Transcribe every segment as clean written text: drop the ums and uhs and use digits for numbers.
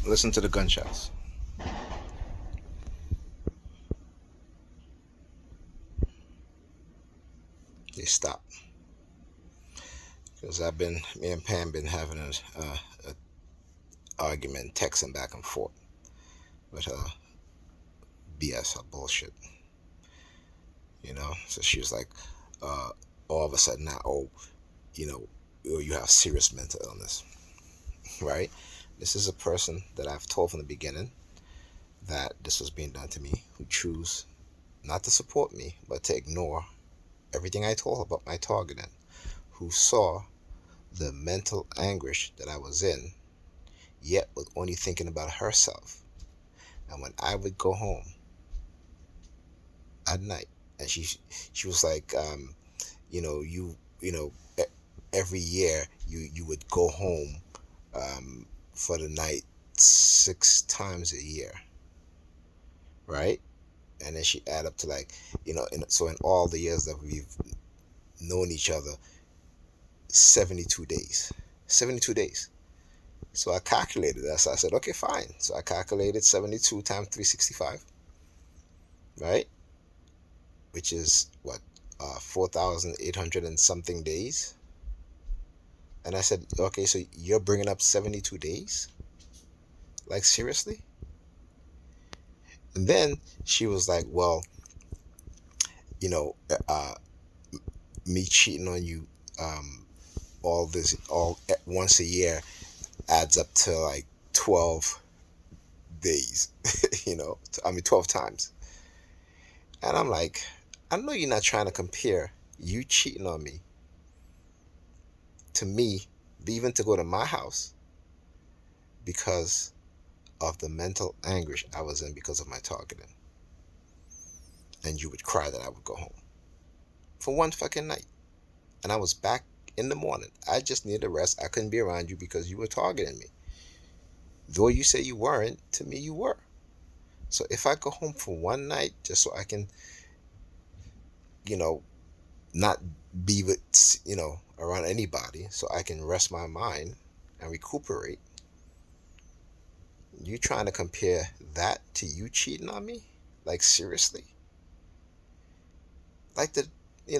Listen to the gunshots. They stop because me and Pam been having a argument, texting back and forth with her BS, her bullshit. So she was like, uh, all of a sudden now, oh, you know, you have serious mental illness, right? This is a person that I've told from the beginning that this was being done to me, who choose not to support me, but to ignore everything I told her about my targeting, who saw the mental anguish that I was in, yet was only thinking about herself. And when I would go home at night, and she was like, you know, every year you would go home for the night 6 times a year, right? And then she add up to like, so in all the years that we've known each other, 72 days. 72 days. So I calculated that. So I said, okay, fine. So I calculated 72 times 365, right? Which is what, 4,800 and something days. And I said, okay, so you're bringing up 72 days? Like, seriously? And then she was like, well, you know, uh, me cheating on you all once a year adds up to like 12 days, 12 times. And I'm like, I know you're not trying to compare you cheating on me to me leaving to go to my house because of the mental anguish I was in because of my targeting. And you would cry that I would go home for one fucking night. And I was back in the morning. I just needed a rest. I couldn't be around you because you were targeting me. Though you say you weren't, to me you were. So if I go home for one night just so I can, you know, not be with, around anybody, so I can rest my mind and recuperate, you trying to compare that to you cheating on me? Like, seriously? Like, I said, I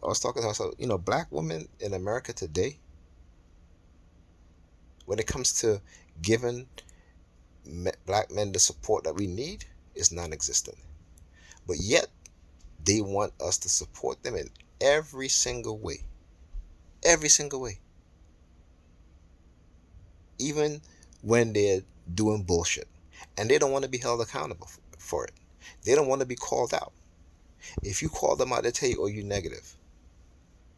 was talking to her, so, black women in America today, when it comes to giving black men the support that we need, is non-existent. But yet, they want us to support them in every single way. Every single way. Even when they're doing bullshit. And they don't want to be held accountable for it. They don't want to be called out. If you call them out, they tell you, oh, you negative.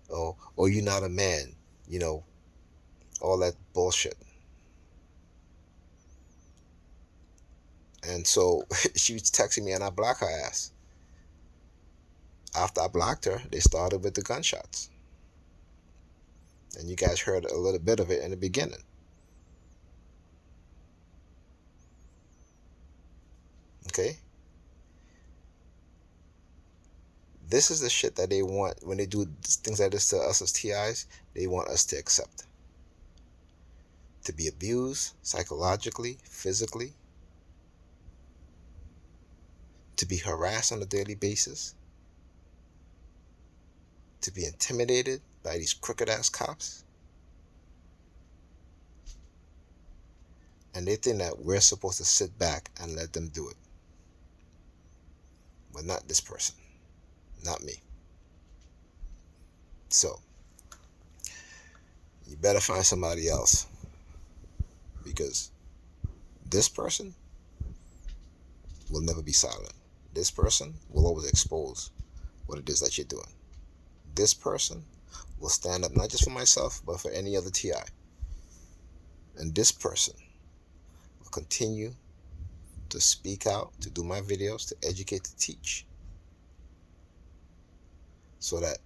Or you're not a man. All that bullshit. And so she was texting me and I blocked her ass. After I blocked her, they started with the gunshots. And you guys heard a little bit of it in the beginning. Okay? This is the shit that they want when they do things like this to us as TIs. They want us to accept. To be abused psychologically, physically. To be harassed on a daily basis. To be intimidated by these crooked ass cops. And they think that we're supposed to sit back and let them do it. But not this person. Not me. So, you better find somebody else. Because this person will never be silent. This person will always expose what it is that you're doing. This person will stand up not just for myself, but for any other TI. And this person will continue to speak out, to do my videos, to educate, to teach. So that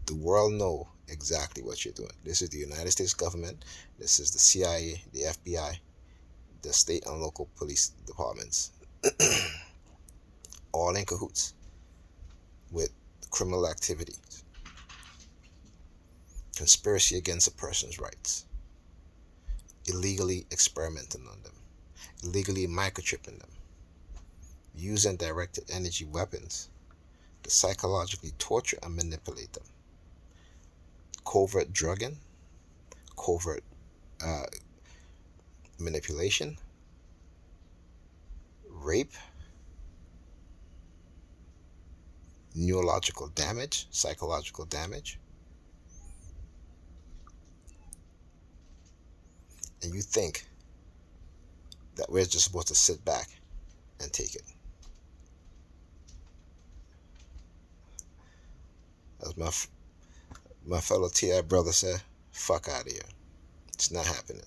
the world know exactly what you're doing. This is the United States government. This is the CIA, the FBI, the state and local police departments. All in cahoots with criminal activities. Conspiracy against a person's rights. illegally experimenting on them, illegally microchipping them, using directed energy weapons to psychologically torture and manipulate them, covert drugging, covert uh, manipulation, rape, neurological damage, psychological damage, and you think that we're just supposed to sit back and take it. As my fellow TI brother said, fuck out of here. It's not happening.